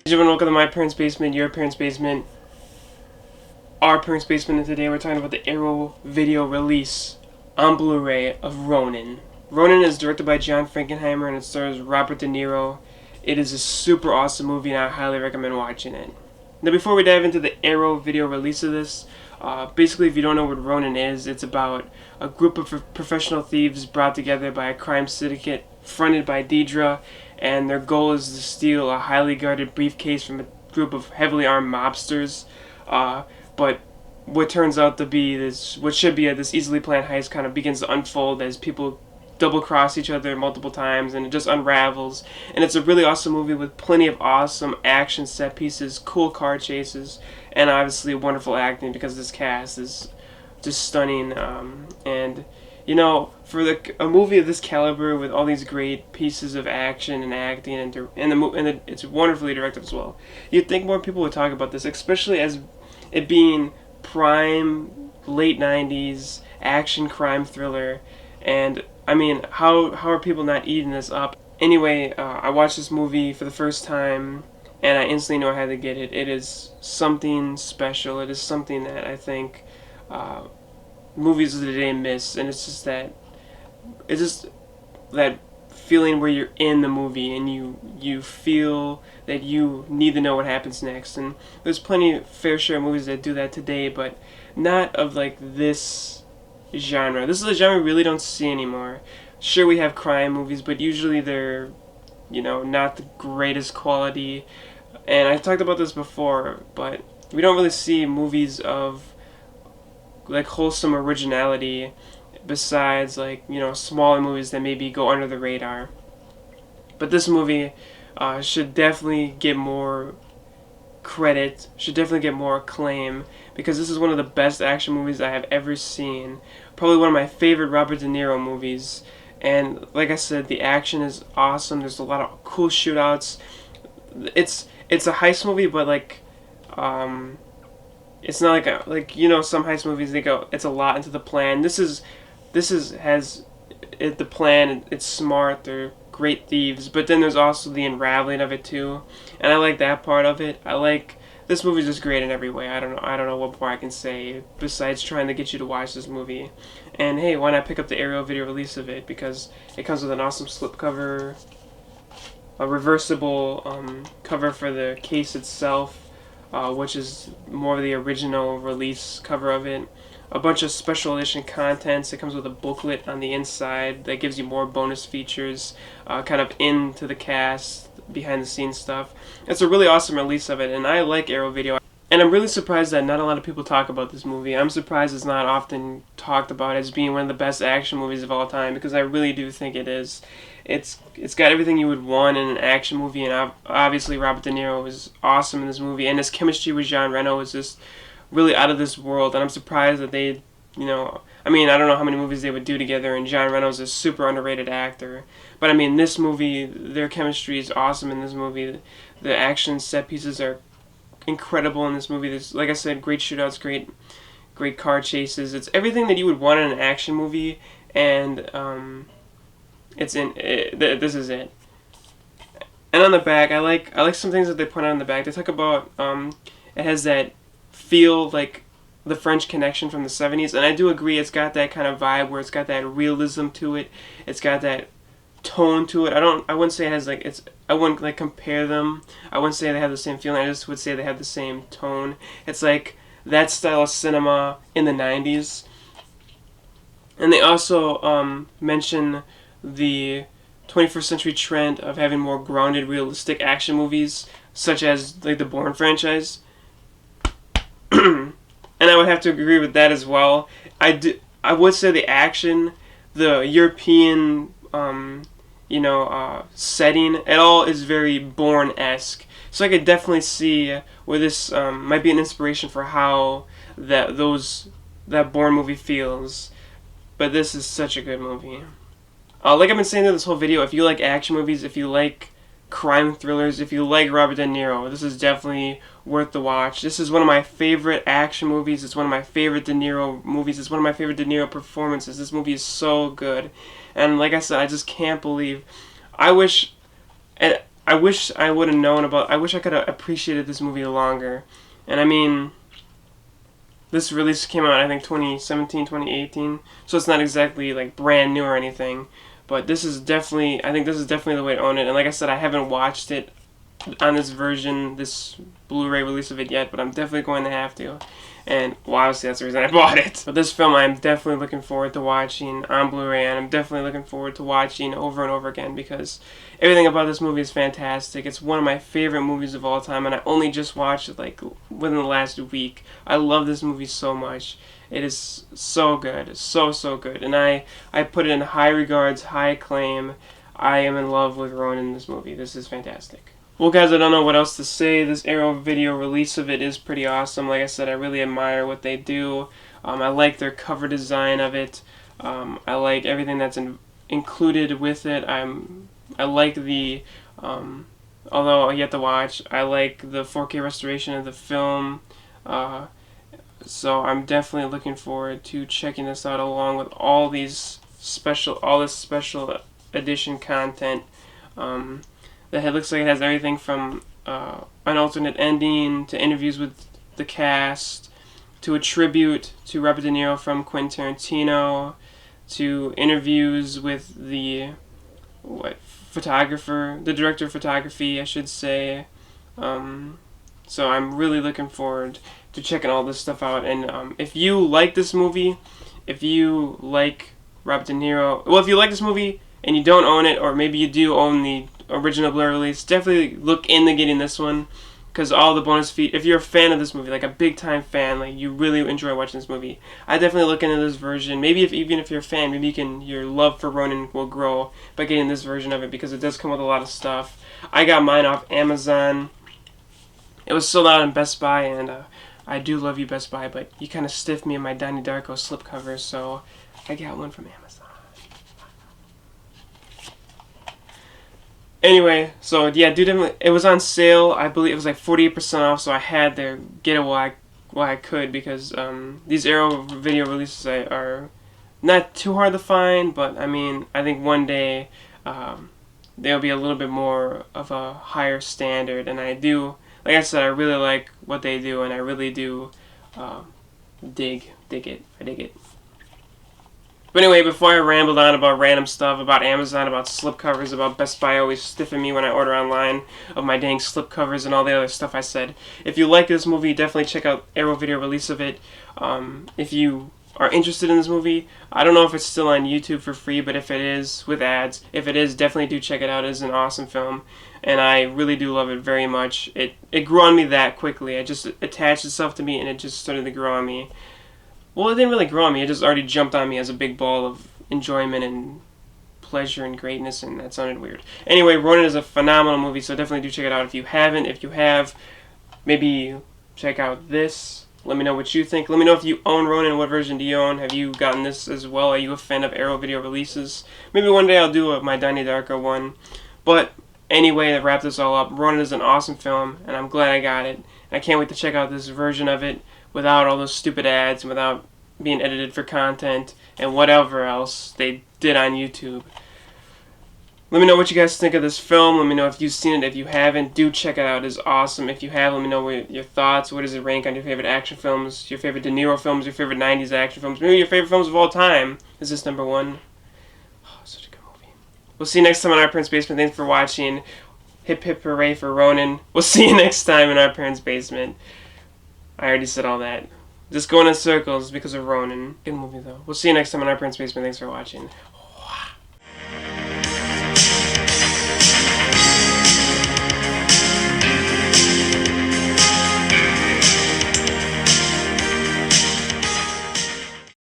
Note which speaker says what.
Speaker 1: Everyone, welcome to my parents' basement, your parents' basement, our parents' basement, and today we're talking about the Arrow video release on Blu Ray of Ronin. Ronin is directed by John Frankenheimer and it stars Robert De Niro. It is a super awesome movie and I highly recommend watching it. Now, before we dive into the Arrow video release of this, basically, if you don't know what Ronin is, it's about a group of professional thieves brought together by a crime syndicate fronted by Deidre, and their goal is to steal a highly guarded briefcase from a group of heavily armed mobsters. But what turns out to be what should be this easily planned heist kind of begins to unfold as people double cross each other multiple times, and it just unravels. And it's a really awesome movie with plenty of awesome action set pieces, cool car chases, and obviously wonderful acting because this cast is just stunning. And you know, for a movie of this caliber with all these great pieces of action and acting, and it's wonderfully directed as well, you'd think more people would talk about this, especially as it being prime late '90s action crime thriller. And I mean, how are people not eating this up? Anyway, I watched this movie for the first time, and I instantly know I had to get it. It is something special. It is something that I think movies of the day miss, and it's just that feeling where you're in the movie and you feel that you need to know what happens next. And there's plenty fair share of movies that do that today, but not of like this genre. This is a genre we really don't see anymore. Sure, we have crime movies, but usually they're, not the greatest quality. And I talked about this before, but we don't really see movies of like wholesome originality besides like, smaller movies that maybe go under the radar. But this movie should definitely get more credit, should definitely get more acclaim, because this is one of the best action movies I have ever seen. Probably one of my favorite Robert De Niro movies. And like I said, the action is awesome. There's a lot of cool shootouts. It's a heist movie, but like it's not like some heist movies, they go, it's a lot into the plan. This has the plan. It's smart. They're great thieves, but then there's also the unraveling of it too, and I like that part of it. This movie's just great in every way. I don't know what more I can say besides trying to get you to watch this movie. And hey, why not pick up the Arrow video release of it, because it comes with an awesome slipcover, a reversible cover for the case itself, which is more of the original release cover of it. A bunch of special edition contents. It comes with a booklet on the inside that gives you more bonus features, kind of into the cast, behind the scenes stuff. It's a really awesome release of it, and I like Arrow Video. And I'm really surprised that not a lot of people talk about this movie. I'm surprised it's not often talked about as being one of the best action movies of all time, because I really do think it is. It's got everything you would want in an action movie, and obviously Robert De Niro is awesome in this movie, and his chemistry with John Reno is just really out of this world. And I'm surprised that they, I don't know how many movies they would do together, and John Reno's a super underrated actor. But I mean, this movie, their chemistry is awesome in this movie. The action set pieces are incredible in this movie. There's, like I said, great shootouts, great car chases. It's everything that you would want in an action movie, and this is it. And on the back, I like some things that they point out on the back. They talk about it has that feel like the French Connection from the 70s, and I do agree. It's got that kind of vibe where it's got that realism to it. It's got that tone to it. I wouldn't say it has I wouldn't like compare them. I wouldn't say they have the same feeling. I just would say they have the same tone. It's like that style of cinema in the 90s. And they also mention the 21st century trend of having more grounded, realistic action movies, such as like the Bourne franchise. And I would have to agree with that as well. I would say the action, the European, setting, it all is very Bourne-esque. So I could definitely see where this might be an inspiration for how that Bourne movie feels. But this is such a good movie. Like I've been saying through this whole video, if you like action movies, if you like crime thrillers, if you like Robert De Niro, this is definitely worth the watch. This is one of my favorite action movies. It's one of my favorite De Niro movies. It's one of my favorite De Niro performances. This movie is so good. And like I said, I just can't believe. I wish, I wish I would have known about. I wish I could have appreciated this movie longer. And I mean, this release came out I think 2017, 2018, so it's not exactly like brand new or anything. But this is definitely, I think this is definitely the way to own it. And like I said, I haven't watched it on this version, this Blu Ray release of it yet, but I'm definitely going to have to. And well, obviously that's the reason I bought it. But this film I'm definitely looking forward to watching on Blu Ray, and I'm definitely looking forward to watching over and over again because everything about this movie is fantastic. It's one of my favorite movies of all time, and I only just watched it like within the last week. I love this movie so much. It is so good, so good, and I put it in high regards, high acclaim. I am in love with Ronin in this movie. This is fantastic. Well, guys, I don't know what else to say. This Arrow video release of it is pretty awesome. Like I said, I really admire what they do. I like their cover design of it. I like everything that's included with it. I like the, although yet to watch, I like the 4K restoration of the film. So I'm definitely looking forward to checking this out along with all this special edition content. It looks like it has everything from an alternate ending to interviews with the cast to a tribute to Robert De Niro from Quentin Tarantino to interviews with the photographer, the director of photography, I should say. So I'm really looking forward to checking all this stuff out. And if you like this movie, if you like Robert De Niro, well, if you like this movie and you don't own it, or maybe you do own the original Blu-ray release, definitely look into getting this one, because all the bonus feed, if you're a fan of this movie, like a big time fan, like you really enjoy watching this movie, I definitely look into this version. Maybe even if you're a fan, maybe your love for Ronin will grow by getting this version of it, because it does come with a lot of stuff. I got mine off Amazon. It was sold out in Best Buy, and I do love you, Best Buy, but you kind of stiffed me in my Donnie Darko slipcover, so I got one from Amazon. Anyway, so yeah, it was on sale. I believe it was like 48% off, so I had to get it while I could, because these Arrow video releases are not too hard to find, but I mean, I think one day they'll be a little bit more of a higher standard, and I do, like I said, I really like what they do, and I really do dig it. I dig it. But anyway, before I rambled on about random stuff, about Amazon, about slipcovers, about Best Buy always stiffing me when I order online of my dang slipcovers and all the other stuff I said, if you like this movie, definitely check out Arrow video release of it. If you are interested in this movie, I don't know if it's still on YouTube for free, but if it is, with ads, if it is, definitely do check it out. It is an awesome film, and I really do love it very much. It grew on me that quickly. It just attached itself to me, and it just started to grow on me. Well, it didn't really grow on me. It just already jumped on me as a big ball of enjoyment and pleasure and greatness, and that sounded weird. Anyway, Ronin is a phenomenal movie, so definitely do check it out if you haven't. If you have, maybe check out this. Let me know what you think. Let me know if you own Ronin. What version do you own? Have you gotten this as well? Are you a fan of Arrow video releases? Maybe one day I'll do my Donnie Darko one. But anyway, to wrap this all up, Ronin is an awesome film, and I'm glad I got it. I can't wait to check out this version of it without all those stupid ads and without being edited for content and whatever else they did on YouTube. Let me know what you guys think of this film. Let me know if you've seen it. If you haven't, do check it out. It is awesome. If you have, let me know your thoughts. Where does it rank on your favorite action films, your favorite De Niro films, your favorite 90s action films, maybe your favorite films of all time? Is this number one? Oh, such a good movie. We'll see you next time on Our Parents' Basement. Thanks for watching. Hip hip hooray for Ronin. We'll see you next time in Our Parents' Basement. I already said all that. Just going in circles because of Ronin. Good movie, though. We'll see you next time on Our Parents' Basement. Thanks for watching.